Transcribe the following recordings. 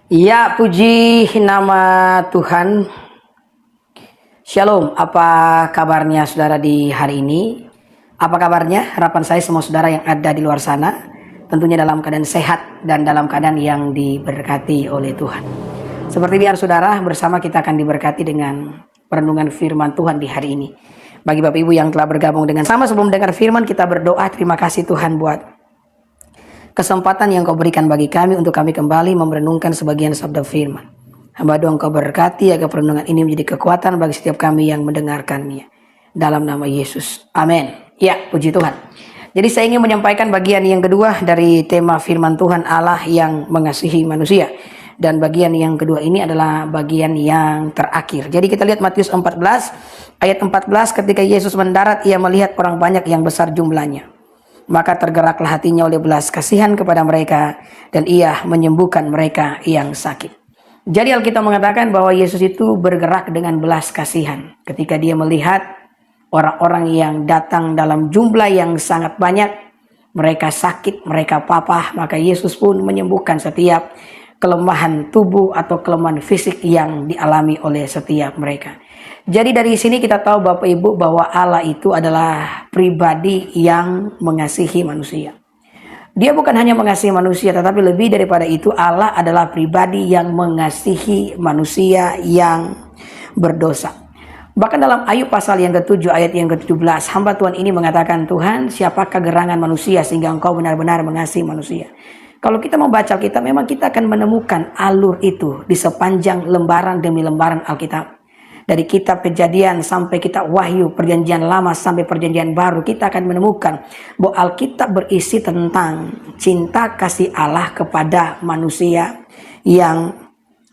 Ya, puji nama Tuhan. Shalom, apa kabarnya saudara di hari ini? Apa kabarnya? Harapan saya semua saudara yang ada di luar sana, tentunya dalam keadaan sehat dan dalam keadaan yang diberkati oleh Tuhan. Seperti biasa saudara, bersama kita akan diberkati dengan perenungan firman Tuhan di hari ini. Bagi Bapak Ibu yang telah bergabung dengan sama sebelum dengar firman, kita berdoa terima kasih Tuhan buat kesempatan yang kau berikan bagi kami untuk kami kembali merenungkan sebagian sabda firman. Hamba doa engkau berkati agar perenungan ini menjadi kekuatan bagi setiap kami yang mendengarkannya. Dalam nama Yesus. Amin. Ya, puji Tuhan. Jadi saya ingin menyampaikan bagian yang kedua dari tema firman Tuhan, Allah yang mengasihi manusia. Dan bagian yang kedua ini adalah bagian yang terakhir. Jadi kita lihat Matius 14 ayat 14, ketika Yesus mendarat ia melihat orang banyak yang besar jumlahnya. Maka tergeraklah hatinya oleh belas kasihan kepada mereka dan ia menyembuhkan mereka yang sakit. Jadi Alkitab mengatakan bahwa Yesus itu bergerak dengan belas kasihan. Ketika dia melihat orang-orang yang datang dalam jumlah yang sangat banyak, mereka sakit, mereka papah, maka Yesus pun menyembuhkan setiap kelemahan tubuh atau kelemahan fisik yang dialami oleh setiap mereka. Jadi dari sini kita tahu Bapak Ibu bahwa Allah itu adalah pribadi yang mengasihi manusia. Dia bukan hanya mengasihi manusia, tetapi lebih daripada itu Allah adalah pribadi yang mengasihi manusia yang berdosa. Bahkan dalam Ayub pasal yang ke-7 ayat yang ke-17, hamba Tuhan ini mengatakan, Tuhan siapakah gerangan manusia sehingga engkau benar-benar mengasihi manusia. Kalau kita membaca Alkitab, memang kita akan menemukan alur itu di sepanjang lembaran demi lembaran Alkitab. Dari kitab Kejadian sampai kitab Wahyu, perjanjian lama sampai perjanjian baru, kita akan menemukan bahwa Alkitab berisi tentang cinta kasih Allah kepada manusia yang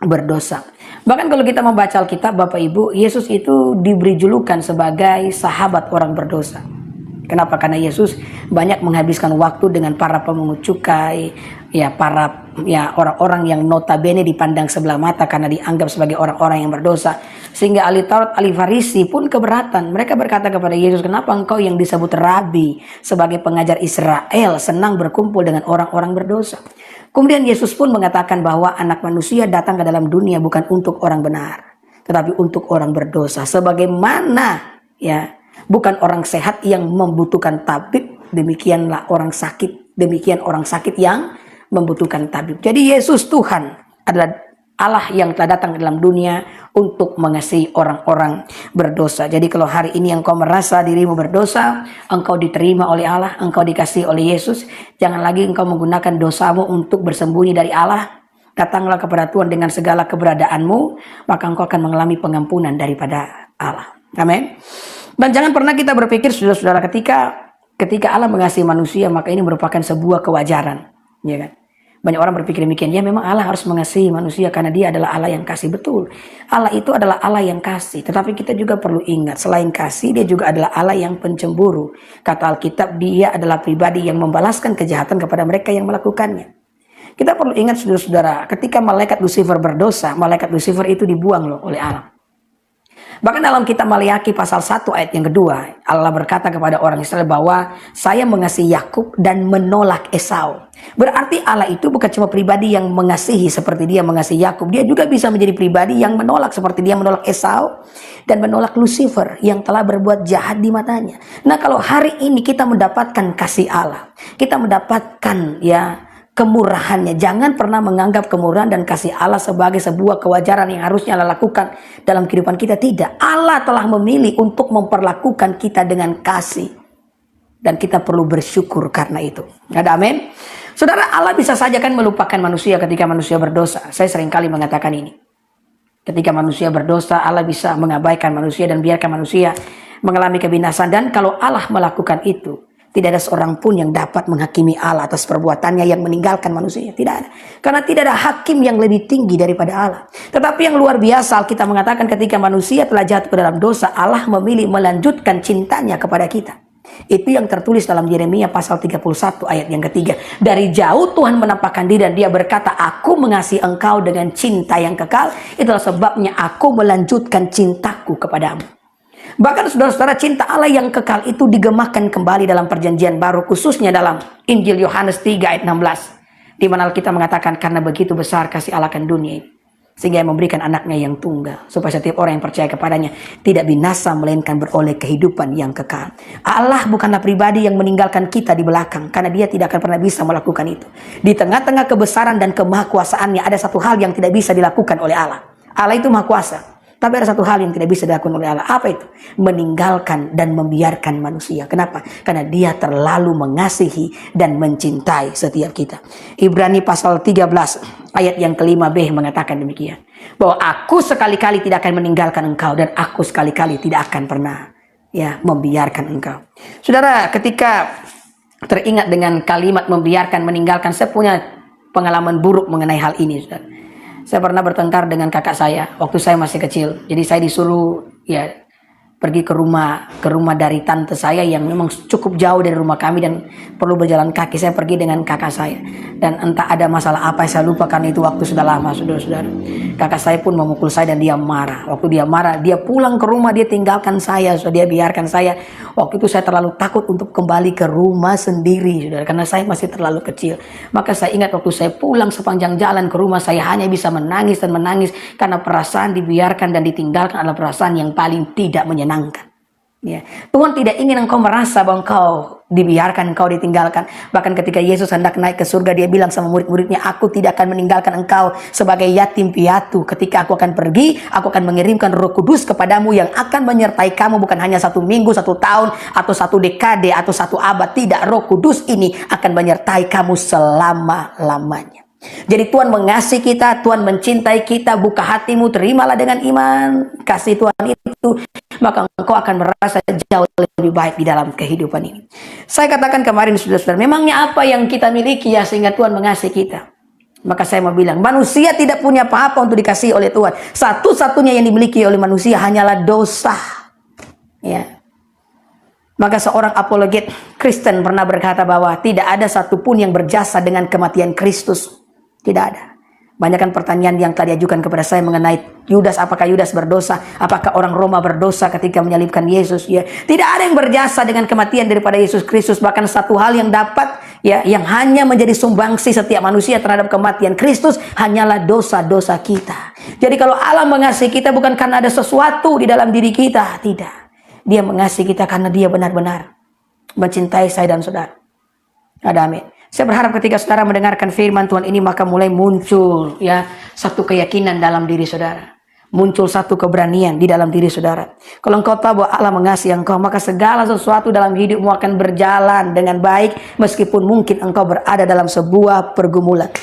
berdosa. Bahkan kalau kita membaca Alkitab Bapak Ibu, Yesus itu diberi julukan sebagai sahabat orang berdosa. Kenapa? Karena Yesus banyak menghabiskan waktu dengan para pemungut cukai, orang-orang yang notabene dipandang sebelah mata karena dianggap sebagai orang-orang yang berdosa. Sehingga ahli Taurat, ahli Farisi pun keberatan. Mereka berkata kepada Yesus, kenapa engkau yang disebut rabi sebagai pengajar Israel senang berkumpul dengan orang-orang berdosa? Kemudian Yesus pun mengatakan bahwa anak manusia datang ke dalam dunia bukan untuk orang benar, tetapi untuk orang berdosa. Sebagaimana bukan orang sehat yang membutuhkan tabib, demikianlah orang sakit. Demikian orang sakit yang membutuhkan tabib. Jadi Yesus Tuhan adalah Allah yang telah datang ke dalam dunia untuk mengasihi orang-orang berdosa. Jadi kalau hari ini engkau merasa dirimu berdosa, engkau diterima oleh Allah, engkau dikasihi oleh Yesus, jangan lagi engkau menggunakan dosamu untuk bersembunyi dari Allah. Datanglah kepada Tuhan dengan segala keberadaanmu, maka engkau akan mengalami pengampunan daripada Allah. Amin. Dan jangan pernah kita berpikir saudara-saudara ketika Allah mengasihi manusia maka ini merupakan sebuah kewajaran, ya kan? Banyak orang berpikir demikian, ya memang Allah harus mengasihi manusia karena dia adalah Allah yang kasih. Betul, Allah itu adalah Allah yang kasih, tetapi kita juga perlu ingat selain kasih dia juga adalah Allah yang pencemburu. Kata Alkitab, dia adalah pribadi yang membalaskan kejahatan kepada mereka yang melakukannya. Kita perlu ingat saudara-saudara, ketika malaikat Lucifer berdosa, malaikat Lucifer itu dibuang loh oleh Allah. Bahkan dalam kitab Maliaki pasal 1 ayat yang kedua, Allah berkata kepada orang Israel bahwa saya mengasihi Yakub dan menolak Esau. Berarti Allah itu bukan cuma pribadi yang mengasihi seperti dia mengasihi Yakub, dia juga bisa menjadi pribadi yang menolak seperti dia menolak Esau dan menolak Lucifer yang telah berbuat jahat di matanya. Nah, kalau hari ini kita mendapatkan kasih Allah, kita mendapatkan kemurahannya. Jangan pernah menganggap kemurahan dan kasih Allah sebagai sebuah kewajaran yang harusnya Allah lakukan dalam kehidupan kita. Tidak. Allah telah memilih untuk memperlakukan kita dengan kasih. Dan kita perlu bersyukur karena itu. Ada amin? Saudara, Allah bisa saja kan melupakan manusia ketika manusia berdosa. Saya seringkali mengatakan ini. Ketika manusia berdosa, Allah bisa mengabaikan manusia dan biarkan manusia mengalami kebinasan. Dan kalau Allah melakukan itu, tidak ada seorang pun yang dapat menghakimi Allah atas perbuatannya yang meninggalkan manusia. Tidak ada. Karena tidak ada hakim yang lebih tinggi daripada Allah. Tetapi yang luar biasa, kita mengatakan ketika manusia telah jatuh ke dalam dosa, Allah memilih melanjutkan cintanya kepada kita. Itu yang tertulis dalam Yeremia pasal 31 ayat yang ketiga. Dari jauh Tuhan menampakkan diri dan dia berkata, aku mengasihi engkau dengan cinta yang kekal. Itulah sebabnya aku melanjutkan cintaku kepadamu. Bahkan saudara-saudara, cinta Allah yang kekal itu digemakan kembali dalam perjanjian baru, khususnya dalam Injil Yohanes 3 ayat 16. Di mana Alkitab mengatakan karena begitu besar kasih Allah akan dunia ini, sehingga Ia memberikan anaknya yang tunggal, supaya setiap orang yang percaya kepadanya tidak binasa, melainkan beroleh kehidupan yang kekal. Allah bukanlah pribadi yang meninggalkan kita di belakang, karena Dia tidak akan pernah bisa melakukan itu. Di tengah-tengah kebesaran dan kemahakuasaannya ada satu hal yang tidak bisa dilakukan oleh Allah. Allah itu maha kuasa, tapi ada satu hal yang tidak bisa dilakukan oleh Allah. Apa itu? Meninggalkan dan membiarkan manusia. Kenapa? Karena Dia terlalu mengasihi dan mencintai setiap kita. Ibrani pasal 13 ayat yang ke-5b mengatakan demikian, bahwa aku sekali-kali tidak akan meninggalkan engkau, dan aku sekali-kali tidak akan pernah membiarkan engkau. Saudara, ketika teringat dengan kalimat membiarkan, meninggalkan, saya punya pengalaman buruk mengenai hal ini, saudara. Saya pernah bertengkar dengan kakak saya waktu saya masih kecil. Jadi saya disuruh pergi ke rumah dari tante saya yang memang cukup jauh dari rumah kami dan perlu berjalan kaki. Saya pergi dengan kakak saya, dan entah ada masalah apa saya lupa, karena itu waktu sudah lama, saudara-saudara. Kakak saya pun memukul saya dan dia marah. Waktu dia marah, dia pulang ke rumah, dia tinggalkan saya, dia biarkan saya. Waktu itu saya terlalu takut untuk kembali ke rumah sendiri, saudara, karena saya masih terlalu kecil. Maka saya ingat waktu saya pulang sepanjang jalan ke rumah, saya hanya bisa menangis dan menangis, karena perasaan dibiarkan dan ditinggalkan adalah perasaan yang paling tidak menyenangkan. Tuhan tidak ingin engkau merasa bahwa engkau dibiarkan, engkau ditinggalkan. Bahkan ketika Yesus hendak naik ke surga, Dia bilang sama murid-muridnya, aku tidak akan meninggalkan engkau sebagai yatim piatu. Ketika aku akan pergi, aku akan mengirimkan Roh Kudus kepadamu yang akan menyertai kamu bukan hanya 1 minggu, 1 tahun, atau 1 dekade, atau 1 abad. Tidak, Roh Kudus ini akan menyertai kamu selama-lamanya. Jadi Tuhan mengasihi kita, Tuhan mencintai kita. Buka hatimu, terimalah dengan iman kasih Tuhan itu, maka engkau akan merasa jauh lebih baik di dalam kehidupan ini. Saya katakan kemarin, saudara-saudara, memangnya apa yang kita miliki sehingga Tuhan mengasihi kita? Maka saya mau bilang, manusia tidak punya apa-apa untuk dikasihi oleh Tuhan. Satu-satunya yang dimiliki oleh manusia hanyalah dosa. Maka seorang apologet Kristen pernah berkata bahwa tidak ada satupun yang berjasa dengan kematian Kristus. Tidak ada. Banyak pertanyaan yang telah diajukan kepada saya mengenai Yudas. Apakah Yudas berdosa? Apakah orang Roma berdosa ketika menyalibkan Yesus? Tidak ada yang berjasa dengan kematian daripada Yesus Kristus. Bahkan satu hal yang dapat, yang hanya menjadi sumbangsi setiap manusia terhadap kematian Kristus hanyalah dosa-dosa kita. Jadi kalau Allah mengasihi kita bukan karena ada sesuatu di dalam diri kita. Tidak. Dia mengasihi kita karena Dia benar-benar mencintai saya dan saudara. Ada amin. Saya berharap ketika saudara mendengarkan firman Tuhan ini, maka mulai muncul satu keyakinan dalam diri saudara. Muncul satu keberanian di dalam diri saudara. Kalau engkau tahu bahwa Allah mengasihi engkau, maka segala sesuatu dalam hidupmu akan berjalan dengan baik, meskipun mungkin engkau berada dalam sebuah pergumulan.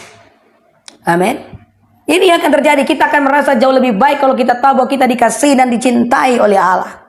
Amin. Ini yang akan terjadi. Kita akan merasa jauh lebih baik kalau kita tahu bahwa kita dikasihi dan dicintai oleh Allah.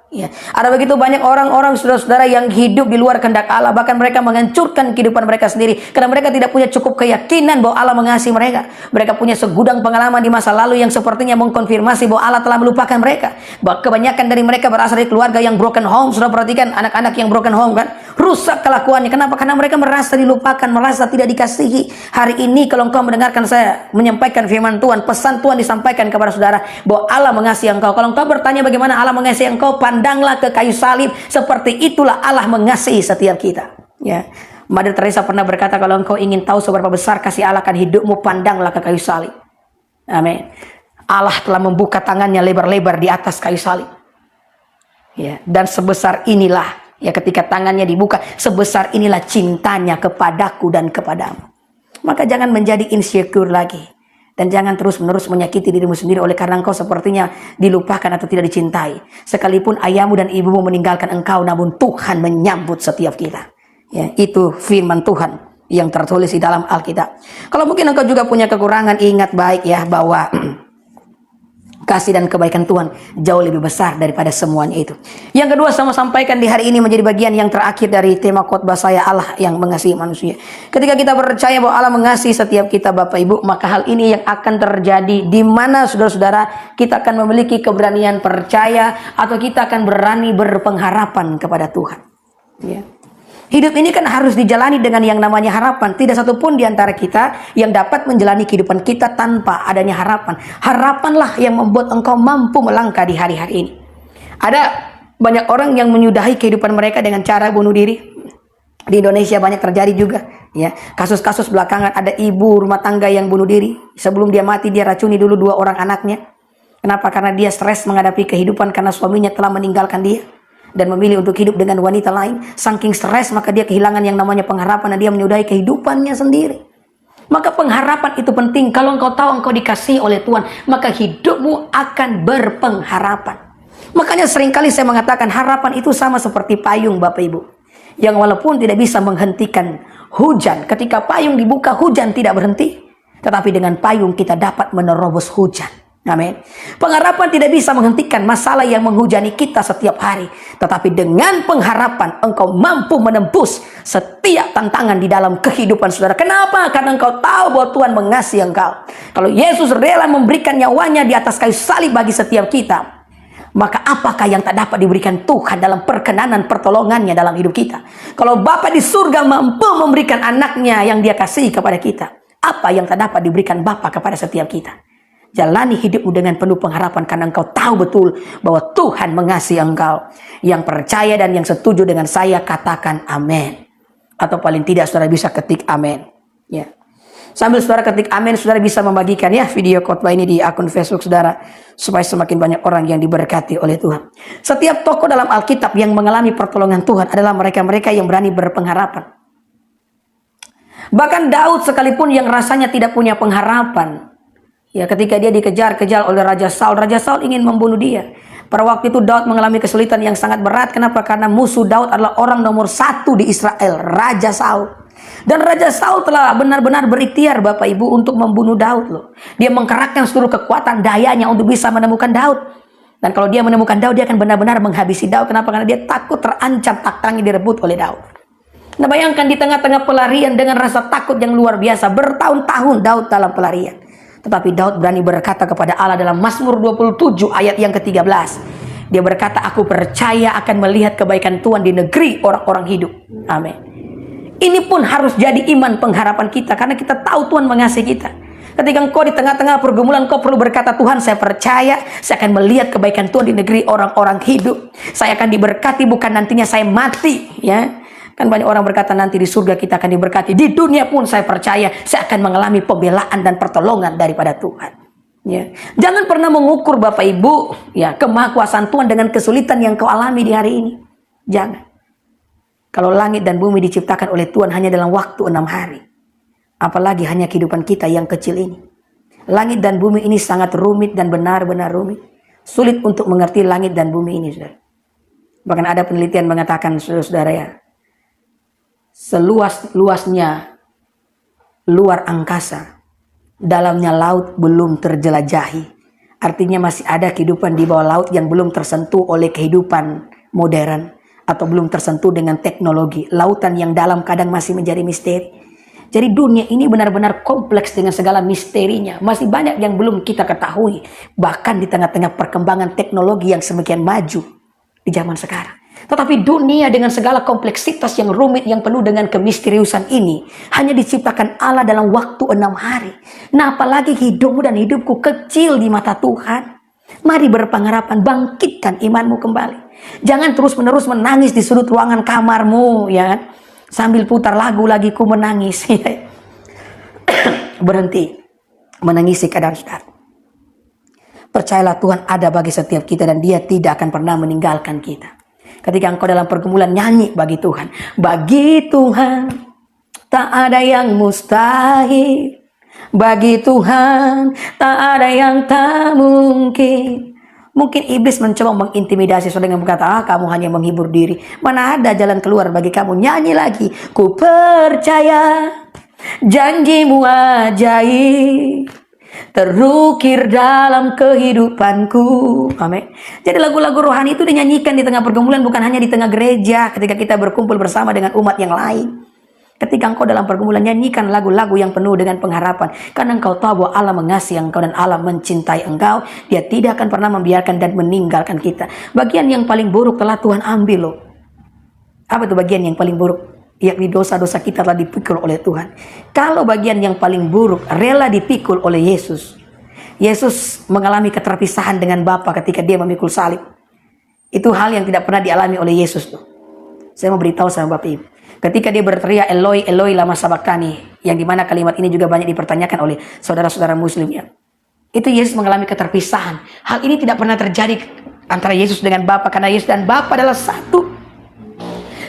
Ada begitu banyak orang-orang, saudara-saudara, yang hidup di luar kehendak Allah. Bahkan mereka menghancurkan kehidupan mereka sendiri karena mereka tidak punya cukup keyakinan bahwa Allah mengasihi mereka. Mereka punya segudang pengalaman di masa lalu yang sepertinya mengkonfirmasi bahwa Allah telah melupakan mereka. Kebanyakan dari mereka berasal dari keluarga yang broken home. Sudah perhatikan anak-anak yang broken home kan? Rusak kelakuannya. Kenapa? Karena mereka merasa dilupakan, merasa tidak dikasihi. Hari ini kalau engkau mendengarkan saya menyampaikan firman Tuhan, pesan Tuhan disampaikan kepada saudara bahwa Allah mengasihi engkau. Kalau engkau bertanya bagaimana Allah mengasihi engkau, pandanglah ke kayu salib. Seperti itulah Allah mengasihi setiap kita. Mother Teresa pernah berkata, kalau engkau ingin tahu seberapa besar kasih Allah akan hidupmu, pandanglah ke kayu salib. Amin. Allah telah membuka tangannya lebar-lebar di atas kayu salib. Dan sebesar inilah, ketika tangannya dibuka, sebesar inilah cintanya kepadaku dan kepadamu. Maka jangan menjadi insecure lagi. Dan jangan terus-menerus menyakiti dirimu sendiri oleh karena engkau sepertinya dilupakan atau tidak dicintai. Sekalipun ayahmu dan ibumu meninggalkan engkau, namun Tuhan menyambut setiap kita. Itu firman Tuhan yang tertulis di dalam Alkitab. Kalau mungkin engkau juga punya kekurangan, ingat baik bahwa kasih dan kebaikan Tuhan jauh lebih besar daripada semuanya itu. Yang kedua, saya mau sampaikan di hari ini menjadi bagian yang terakhir dari tema khotbah saya, Allah yang mengasihi manusia. Ketika kita percaya bahwa Allah mengasihi setiap kita, Bapak Ibu, maka hal ini yang akan terjadi di mana saudara-saudara kita akan memiliki keberanian percaya atau kita akan berani berpengharapan kepada Tuhan. Hidup ini kan harus dijalani dengan yang namanya harapan. Tidak satupun di antara kita yang dapat menjalani kehidupan kita tanpa adanya harapan. Harapanlah yang membuat engkau mampu melangkah di hari-hari ini. Ada banyak orang yang menyudahi kehidupan mereka dengan cara bunuh diri. Di Indonesia banyak terjadi juga. Ya, kasus-kasus belakangan ada ibu rumah tangga yang bunuh diri. Sebelum dia mati dia racuni dulu 2 orang anaknya. Kenapa? Karena dia stres menghadapi kehidupan karena suaminya telah meninggalkan dia dan memilih untuk hidup dengan wanita lain. Saking stres maka dia kehilangan yang namanya pengharapan dan dia menyudahi kehidupannya sendiri. Maka pengharapan itu penting. Kalau engkau tahu engkau dikasihi oleh Tuhan, maka hidupmu akan berpengharapan. Makanya seringkali saya mengatakan harapan itu sama seperti payung Bapak Ibu. Yang walaupun tidak bisa menghentikan hujan, ketika payung dibuka hujan tidak berhenti, tetapi dengan payung kita dapat menerobos hujan. Amin. Pengharapan tidak bisa menghentikan masalah yang menghujani kita setiap hari, tetapi dengan pengharapan engkau mampu menembus setiap tantangan di dalam kehidupan saudara. Kenapa? Karena engkau tahu bahwa Tuhan mengasihi engkau. Kalau Yesus rela memberikan nyawanya di atas kayu salib bagi setiap kita, maka apakah yang tak dapat diberikan Tuhan dalam perkenanan pertolongannya dalam hidup kita? Kalau Bapa di surga mampu memberikan anaknya yang dia kasihi kepada kita, apa yang tak dapat diberikan Bapa kepada setiap kita? Jalani hidupmu dengan penuh pengharapan karena engkau tahu betul bahwa Tuhan mengasihi engkau. Yang percaya dan yang setuju dengan saya katakan amin. Atau paling tidak saudara bisa ketik amin. Ya. Sambil saudara ketik amin, saudara bisa membagikan ya video khotbah ini di akun Facebook saudara, supaya semakin banyak orang yang diberkati oleh Tuhan. Setiap tokoh dalam Alkitab yang mengalami pertolongan Tuhan adalah mereka-mereka yang berani berpengharapan. Bahkan Daud sekalipun yang rasanya tidak punya pengharapan, ya ketika dia dikejar-kejar oleh Raja Saul ingin membunuh dia. Pada waktu itu Daud mengalami kesulitan yang sangat berat. Kenapa? Karena musuh Daud adalah orang nomor 1 di Israel, Raja Saul. Dan Raja Saul telah benar-benar berikhtiar Bapak Ibu untuk membunuh Daud loh. Dia mengkerahkan seluruh kekuatan dayanya untuk bisa menemukan Daud. Dan kalau dia menemukan Daud, dia akan benar-benar menghabisi Daud. Kenapa? Karena dia takut terancam taktanya direbut oleh Daud. Nah bayangkan di tengah-tengah pelarian dengan rasa takut yang luar biasa. Bertahun-tahun Daud dalam pelarian. Tetapi Daud berani berkata kepada Allah dalam Mazmur 27 ayat yang ke-13. Dia berkata, aku percaya akan melihat kebaikan Tuhan di negeri orang-orang hidup. Amin. Ini pun harus jadi iman pengharapan kita, karena kita tahu Tuhan mengasihi kita. Ketika engkau di tengah-tengah pergumulan, engkau perlu berkata, Tuhan saya percaya, saya akan melihat kebaikan Tuhan di negeri orang-orang hidup. Saya akan diberkati bukan nantinya saya mati. Ya, kan banyak orang berkata nanti di surga kita akan diberkati. Di dunia pun saya percaya, saya akan mengalami pembelaan dan pertolongan daripada Tuhan. Ya, jangan pernah mengukur Bapak Ibu ya kemahakuasaan Tuhan dengan kesulitan yang kau alami di hari ini. Jangan. Kalau langit dan bumi diciptakan oleh Tuhan hanya dalam waktu 6 hari. Apalagi hanya kehidupan kita yang kecil ini. Langit dan bumi ini sangat rumit dan benar-benar rumit. Sulit untuk mengerti langit dan bumi ini, saudara. Bahkan ada penelitian mengatakan, saudara ya, seluas-luasnya luar angkasa, dalamnya laut belum terjelajahi. Artinya masih ada kehidupan di bawah laut yang belum tersentuh oleh kehidupan modern. Atau belum tersentuh dengan teknologi. Lautan yang dalam kadang masih menjadi misteri. Jadi dunia ini benar-benar kompleks dengan segala misterinya. Masih banyak yang belum kita ketahui. Bahkan di tengah-tengah perkembangan teknologi yang semakin maju di zaman sekarang. Tetapi dunia dengan segala kompleksitas yang rumit, yang penuh dengan kemisteriusan ini, hanya diciptakan Allah dalam waktu 6 hari. Nah apalagi hidupmu dan hidupku kecil di mata Tuhan. Mari berpengharapan, bangkitkan imanmu kembali. Jangan terus-menerus menangis di sudut ruangan kamarmu, ya kan? Sambil putar lagu lagi ku menangis. Berhenti menangisi keadaan saudara. Percayalah Tuhan ada bagi setiap kita dan Dia tidak akan pernah meninggalkan kita. Ketika engkau dalam pergumulan, nyanyi bagi Tuhan. Bagi Tuhan tak ada yang mustahil. Bagi Tuhan tak ada yang tak mungkin. Mungkin iblis mencoba mengintimidasi saudara dengan berkata, kamu hanya menghibur diri. Mana ada jalan keluar bagi kamu. Nyanyi lagi. Ku percaya janjimu ajaib, terukir dalam kehidupanku. Amin. Jadi lagu-lagu rohani itu dinyanyikan di tengah pergumulan, bukan hanya di tengah gereja ketika kita berkumpul bersama dengan umat yang lain. Ketika engkau dalam pergumulan, nyanyikan lagu-lagu yang penuh dengan pengharapan. Karena engkau tahu bahwa Allah mengasihi engkau dan Allah mencintai engkau. Dia tidak akan pernah membiarkan dan meninggalkan kita. Bagian yang paling buruk telah Tuhan ambil loh. Apa itu bagian yang paling buruk? Yakni dosa-dosa kita telah dipikul oleh Tuhan. Kalau bagian yang paling buruk rela dipikul oleh Yesus. Yesus mengalami keterpisahan dengan Bapa ketika dia memikul salib. Itu hal yang tidak pernah dialami oleh Yesus tuh. Saya mau beritahu sama Bapak Ibu. Ketika dia berteriak Eloi Eloi lama sabachthani, yang dimana kalimat ini juga banyak dipertanyakan oleh saudara-saudara muslim ya. Itu Yesus mengalami keterpisahan. Hal ini tidak pernah terjadi antara Yesus dengan Bapa, karena Yesus dan Bapa adalah satu.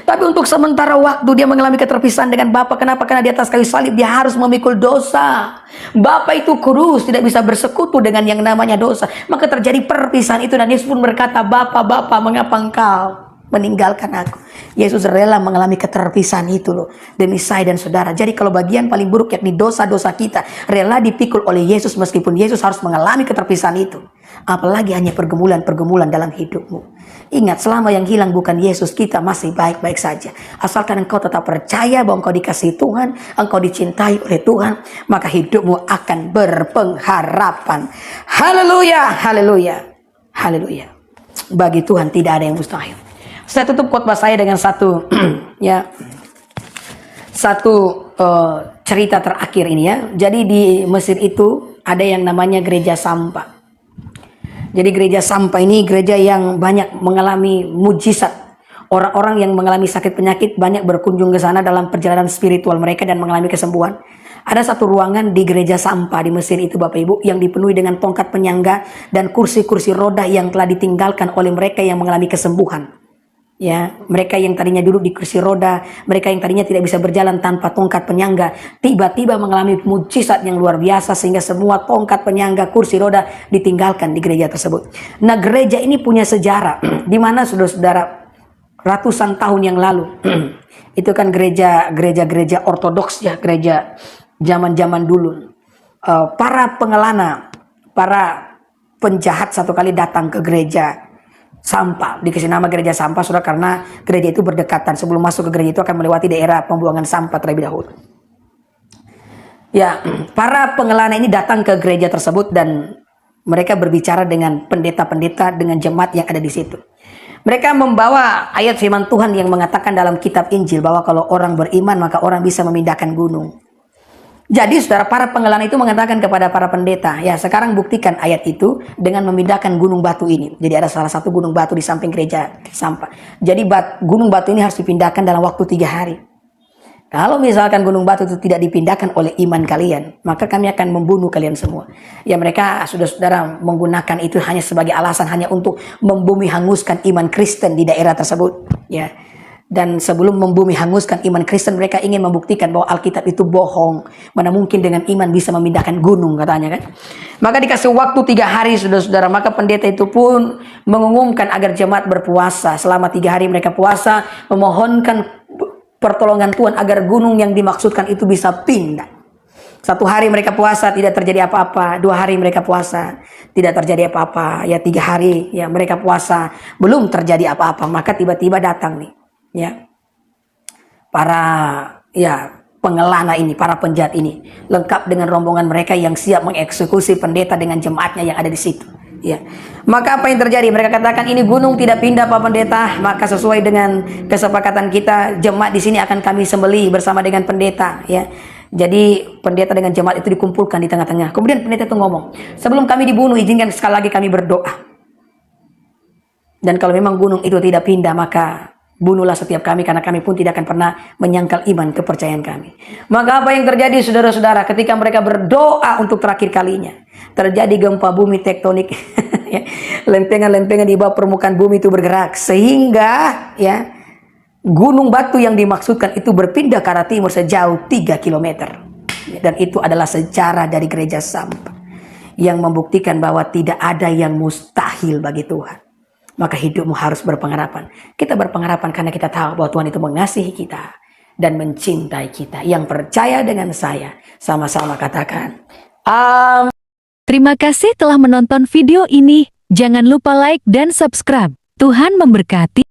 Tapi untuk sementara waktu dia mengalami keterpisahan dengan Bapa. Kenapa? Karena di atas kayu salib dia harus memikul dosa. Bapa itu kurus, tidak bisa bersekutu dengan yang namanya dosa. Maka terjadi perpisahan itu, dan Yesus pun berkata, Bapa, Bapa, mengapa engkau meninggalkan aku? Yesus rela mengalami keterpisahan itu loh, demi saya dan saudara. Jadi kalau bagian paling buruk yakni dosa-dosa kita rela dipikul oleh Yesus, meskipun Yesus harus mengalami keterpisahan itu, apalagi hanya pergumulan-pergumulan dalam hidupmu. Ingat, selama yang hilang bukan Yesus, kita masih baik-baik saja. Asalkan engkau tetap percaya bahwa engkau dikasihi Tuhan, engkau dicintai oleh Tuhan, maka hidupmu akan berpengharapan. Haleluya, haleluya, haleluya. Bagi Tuhan tidak ada yang mustahil. Saya tutup khotbah saya dengan satu cerita terakhir ini ya. Jadi di Mesir itu ada yang namanya gereja sampah. Jadi gereja sampah ini gereja yang banyak mengalami mujizat. Orang-orang yang mengalami sakit penyakit banyak berkunjung ke sana dalam perjalanan spiritual mereka dan mengalami kesembuhan. Ada satu ruangan di gereja sampah di Mesir itu Bapak Ibu, yang dipenuhi dengan tongkat penyangga dan kursi-kursi roda yang telah ditinggalkan oleh mereka yang mengalami kesembuhan. Ya, mereka yang tadinya duduk di kursi roda, mereka yang tadinya tidak bisa berjalan tanpa tongkat penyangga, tiba-tiba mengalami mujizat yang luar biasa sehingga semua tongkat penyangga, kursi roda ditinggalkan di gereja tersebut. Nah, gereja ini punya sejarah di mana saudara-saudara ratusan tahun yang lalu itu kan gereja ortodoks ya, gereja zaman-zaman dulu. Para pengelana, para penjahat satu kali datang ke gereja sampah. Dikasih nama gereja sampah saudara karena gereja itu berdekatan. Sebelum masuk ke gereja itu akan melewati daerah pembuangan sampah terlebih dahulu. Ya, para pengelana ini datang ke gereja tersebut dan mereka berbicara dengan pendeta-pendeta, dengan jemaat yang ada di situ. Mereka membawa ayat firman Tuhan yang mengatakan dalam kitab Injil bahwa kalau orang beriman maka orang bisa memindahkan gunung. Jadi saudara, para pengelana itu mengatakan kepada para pendeta, ya sekarang buktikan ayat itu dengan memindahkan gunung batu ini. Jadi ada salah satu gunung batu di samping gereja sampah. Jadi gunung batu ini harus dipindahkan dalam waktu 3 hari. Kalau misalkan gunung batu itu tidak dipindahkan oleh iman kalian, maka kami akan membunuh kalian semua. Ya mereka saudara-saudara menggunakan itu hanya sebagai alasan, hanya untuk membumi hanguskan iman Kristen di daerah tersebut. Ya. Dan sebelum membumi hanguskan iman Kristen, mereka ingin membuktikan bahwa Alkitab itu bohong. Mana mungkin dengan iman bisa memindahkan gunung, katanya kan. Maka dikasih waktu 3 hari saudara-saudara. Maka pendeta itu pun mengumumkan agar jemaat berpuasa. Selama 3 hari mereka puasa, memohonkan pertolongan Tuhan agar gunung yang dimaksudkan itu bisa pindah. 1 hari mereka puasa, tidak terjadi apa-apa. 2 hari mereka puasa, tidak terjadi apa-apa. Ya 3 hari ya mereka puasa, belum terjadi apa-apa. Maka tiba-tiba datang nih, ya para pengelana ini, para penjahat ini, lengkap dengan rombongan mereka yang siap mengeksekusi pendeta dengan jemaatnya yang ada di situ. Ya, maka apa yang terjadi? Mereka katakan ini gunung tidak pindah Pak Pendeta. Maka sesuai dengan kesepakatan kita, jemaat di sini akan kami sembelih bersama dengan pendeta. Ya, jadi pendeta dengan jemaat itu dikumpulkan di tengah-tengah. Kemudian pendeta itu ngomong, sebelum kami dibunuh, izinkan sekali lagi kami berdoa. Dan kalau memang gunung itu tidak pindah, maka bunuhlah setiap kami, karena kami pun tidak akan pernah menyangkal iman kepercayaan kami. Maka apa yang terjadi saudara-saudara ketika mereka berdoa untuk terakhir kalinya? Terjadi gempa bumi tektonik. Lempengan-lempengan di bawah permukaan bumi itu bergerak. Sehingga ya gunung batu yang dimaksudkan itu berpindah ke arah timur sejauh 3 km. Dan itu adalah sejarah dari gereja sampah yang membuktikan bahwa tidak ada yang mustahil bagi Tuhan. Maka hidupmu harus berpengharapan. Kita berpengharapan karena kita tahu bahwa Tuhan itu mengasihi kita dan mencintai kita. Yang percaya dengan saya, sama-sama katakan amin. Terima kasih telah menonton video ini. Jangan lupa like dan subscribe. Tuhan memberkati.